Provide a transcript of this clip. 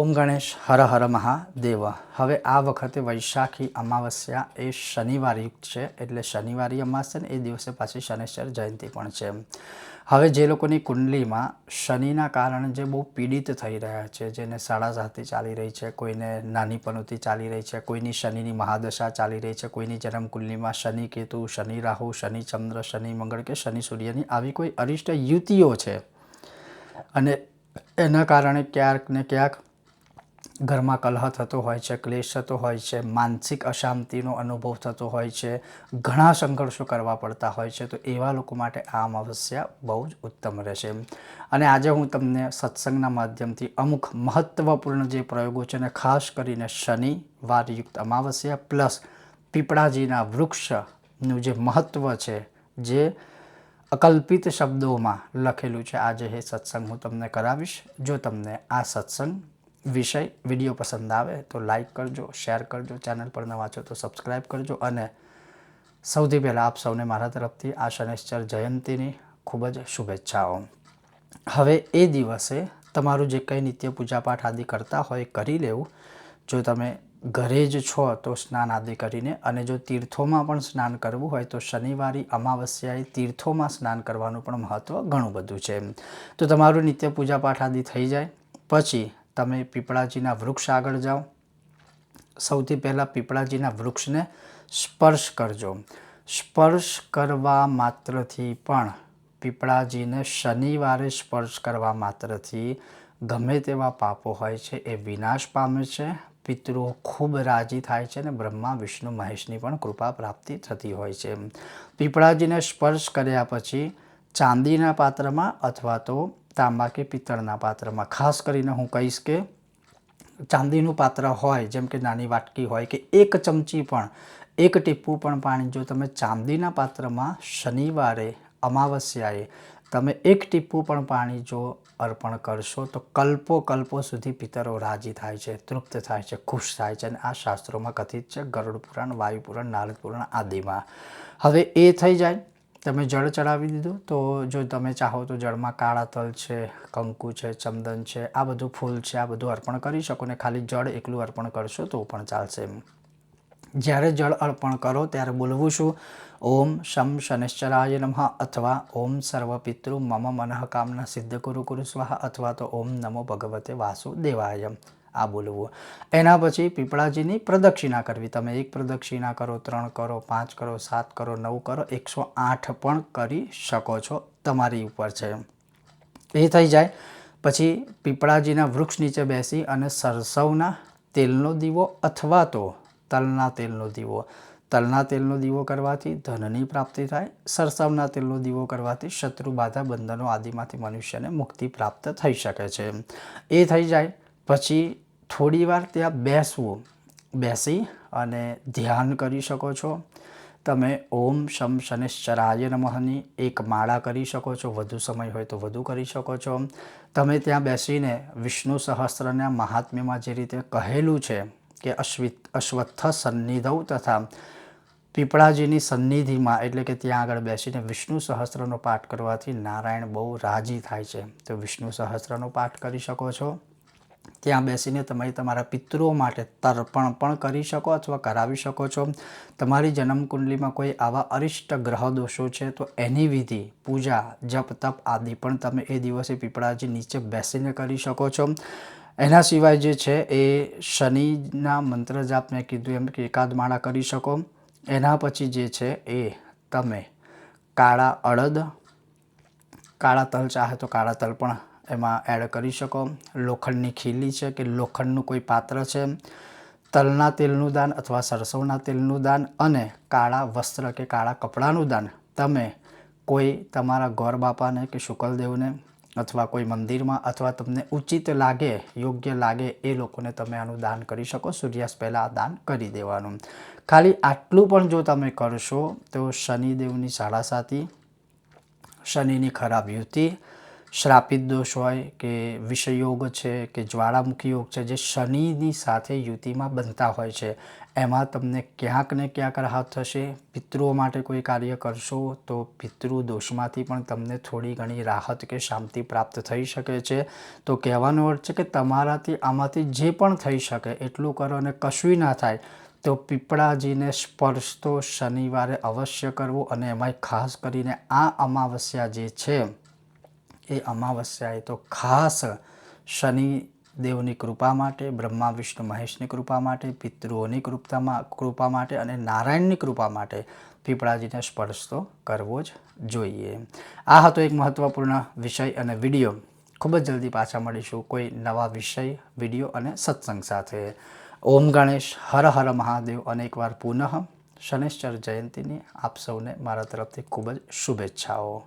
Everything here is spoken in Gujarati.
ઓમ ગણેશ હર હર મહાદેવ। હવે આ વખતે વૈશાખી અમાવસ્યા એ શનિવાર યુક્ત છે, એટલે શનિવારી અમાસ છે ને એ દિવસે પાછી શનૈશ્વર જયંતિ પણ છે। હવે જે લોકોની કુંડલીમાં શનિના કારણે જે બહુ પીડિત થઈ રહ્યા છે, જેને સાડાસાતી ચાલી રહી છે, કોઈને નાની પનોતી ચાલી રહી છે, કોઈની શનિની મહાદશા ચાલી રહી છે, કોઈની જન્મ કુંડલીમાં શનિ કેતુ, શનિ રાહુ, શનિ ચંદ્ર, શનિ મંગળ કે શનિ સૂર્યની આવી કોઈ અરિષ્ટ યુતિઓ છે અને એના કારણે ક્યાંક ને ક્યાંક ઘરમાં કલહ થતો હોય છે, ક્લેશ થતો હોય છે, માનસિક અશાંતિનો અનુભવ થતો હોય છે, ઘણા સંઘર્ષો કરવા પડતા હોય છે, તો એવા લોકો માટે આ અમાવસ્યા બહુ જ ઉત્તમ રહેશે। અને આજે હું તમને સત્સંગના માધ્યમથી અમુક મહત્ત્વપૂર્ણ જે પ્રયોગો છે ને ખાસ કરીને શનિવારયુક્ત અમાવસ્યા પ્લસ પીપળાજીના વૃક્ષનું જે મહત્ત્વ છે, જે અકલ્પિત શબ્દોમાં લખેલું છે, આજે એ સત્સંગ હું તમને કરાવીશ। જો તમને આ સત્સંગ વિષય વિડીયો પસંદ આવે તો લાઈક કરજો, શેર કરજો, ચેનલ પર નવા છો તો સબસ્ક્રાઈબ કરજો અને સૌથી પહેલાં આપ સૌને મારા તરફથી આ શનૈશ્ચર જયંતીની ખૂબ જ શુભેચ્છાઓ। હવે એ દિવસે તમારું જે કંઈ નિત્ય પૂજાપાઠ આદિ કરતા હોય કરી લેવું। જો તમે ઘરે જ છો તો સ્નાન આદિ કરીને, અને જો તીર્થોમાં પણ સ્નાન કરવું હોય તો શનિવારી અમાવસ્યાએ તીર્થોમાં સ્નાન કરવાનું પણ મહત્ત્વ ઘણું બધું છે। તો તમારું નિત્ય પૂજાપાઠ આદિ થઈ જાય પછી તમે પીપળાજીના વૃક્ષ આગળ જાઓ। સૌથી પહેલાં પીપળાજીના વૃક્ષને સ્પર્શ કરજો। સ્પર્શ કરવા માત્રથી પણ પીપળાજીને શનિવારે સ્પર્શ કરવા માત્રથી ગમે તેવા પાપો હોય છે એ વિનાશ પામે છે, પિતૃઓ ખૂબ રાજી થાય છે અને બ્રહ્મા વિષ્ણુ મહેશની પણ કૃપા પ્રાપ્તિ થતી હોય છે। પીપળાજીને સ્પર્શ કર્યા પછી ચાંદીના પાત્રમાં અથવા તો તાંબા કે પિત્તળના પાત્રમાં, ખાસ કરીને હું કહીશ કે ચાંદીનું પાત્ર હોય, જેમ કે નાની વાટકી હોય કે એક ચમચી પણ, એક ટીપું પણ પાણી જો તમે ચાંદીના પાત્રમાં શનિવારે અમાવસ્યાએ તમે એક ટીપું પણ પાણી જો અર્પણ કરશો તો કલ્પો સુધી પિતરો રાજી થાય છે, તૃપ્ત થાય છે, ખુશ થાય છે, અને આ શાસ્ત્રોમાં કથિત છે, ગરુડ પુરાણ, વાયુ પુરાણ, નારદ પુરાણ આદિમાં। હવે એ થઈ જાય, તમે જળ ચડાવી દીધું, તો જો તમે ચાહો તો જળમાં કાળા તલ છે, કંકુ છે, ચંદન છે, આ બધું ફૂલ છે, આ બધું અર્પણ કરી શકો ને ખાલી જળ એકલું અર્પણ કરશો તો પણ ચાલશે। જ્યારે જળ અર્પણ કરો ત્યારે બોલવું શું? ઓમ શમ શનૈશ્ચરાય નમઃ અથવા ઓમ સર્વપિતૃ મમ મનઃ કામના સિદ્ધ કુરુ કુરુ સ્વાહા અથવા તો ઓમ નમો ભગવતે વાસુદેવાય, આ બોલવું। એના પછી પીપળાજીની પ્રદક્ષિણા કરવી। તમે એક પ્રદક્ષિણા કરો, 3 કરો, 5 કરો, 7 કરો, 9 કરો, 108 પણ કરી શકો છો, તમારી ઉપર છે। એ થઈ જાય પછી પીપળાજીના વૃક્ષ નીચે બેસી અને સરસવના તેલનો દીવો અથવા તો તલના તેલનો દીવો, તલના તેલનો દીવો કરવાથી ધનની પ્રાપ્તિ થાય, સરસવના તેલનો દીવો કરવાથી શત્રુ બાધા બંધનો આદિમાંથી મનુષ્યને મુક્તિ પ્રાપ્ત થઈ શકે છે। એ થઈ જાય પછી થોડીવાર ત્યાં બેસવું, બેસી અને ધ્યાન કરી શકો છો। તમે ઓમ શમ શનૈશ્ચરાય નમઃની એક માળા કરી શકો છો, વધુ સમય હોય તો વધુ કરી શકો છો। તમે ત્યાં બેસીને વિષ્ણુ સહસ્ત્રના મહાત્મ્યમાં જે રીતે કહેલું છે કે અશ્વત્થ સન્નિધૌ તથા પીપળાજીની સન્નિધિમાં, એટલે કે ત્યાં આગળ બેસીને વિષ્ણુ સહસ્ત્રનો પાઠ કરવાથી નારાયણ બહુ રાજી થાય છે, તો વિષ્ણુ સહસ્ત્રનો પાઠ કરી શકો છો। ત્યાં બેસીને તમે તમારા પિતૃઓ માટે તર્પણ પણ કરી શકો અથવા કરાવી શકો છો। તમારી જન્મકુંડલીમાં કોઈ આવા અરિષ્ટ ગ્રહ દોષો છે તો એની વિધિ, પૂજા, જપ તપ આદિ પણ તમે એ દિવસે પીપળાજી નીચે બેસીને કરી શકો છો। એના સિવાય જે છે એ શનિના મંત્ર જાપ મેં કીધું એમ કે એકાદ માળા કરી શકો। એના પછી જે છે એ તમે કાળા અડદ, કાળા તલ ચાહે તો કાળા તલ પણ એમાં એડ કરી શકો। લોખંડની ખીલી છે કે લોખંડનું કોઈ પાત્ર છે, તલના તેલનું દાન અથવા સરસવના તેલનું દાન અને કાળા વસ્ત્ર કે કાળા કપડાનું દાન તમે કોઈ તમારા ગોર બાપાને કે શુકલદેવને અથવા કોઈ મંદિરમાં અથવા તમને ઉચિત લાગે, યોગ્ય લાગે એ લોકોને તમે આનું દાન કરી શકો। સૂર્યાસ્ત પહેલાં આ દાન કરી દેવાનું। ખાલી આટલું પણ જો તમે કરશો તો શનિદેવની સાડાસાતી, શનિની ખરાબ યુતિ, શ્રાપિત દોષ હોય કે વિષયોગ છે કે જ્વાળામુખી યોગ છે, જે શનિની સાથે યુતિમાં બનતા હોય છે, એમાં તમને ક્યાંક ને ક્યાંક રાહત થશે. પિતૃઓ માટે કોઈ કાર્ય કરશો તો પિતૃ દોષમાંથી પણ તમને થોડી ઘણી રાહત કે શાંતિ પ્રાપ્ત થઈ શકે છે. તો કહેવાનો અર્થ છે કે તમારાથી આમાંથી જે પણ થઈ શકે એટલું કરો, અને કશું ના થાય તો પીપળાજીને સ્પર્શ તો શનિવારે અવશ્ય કરવો. અને એમાંય ખાસ કરીને આ અમાવસ્યા જે છે એ અમાવસ્યાએ તો ખાસ શનિદેવની કૃપા માટે, બ્રહ્મા વિષ્ણુ મહેશની કૃપા માટે, પિતૃઓની કૃપા માટે અને નારાયણની કૃપા માટે પીપળાજીને સ્પર્શ તો કરવો જ જોઈએ. આ હતો એક મહત્ત્વપૂર્ણ વિષય અને વિડીયો. ખૂબ જ જલ્દી પાછા મળીશું કોઈ નવા વિષય, વિડીયો અને સત્સંગ સાથે. ઓમ ગણેશ, હર હર મહાદેવ. અને એકવાર પુનઃ શનૈશ્ચર જયંતીની આપ સૌને મારા તરફથી ખૂબ જ શુભેચ્છાઓ.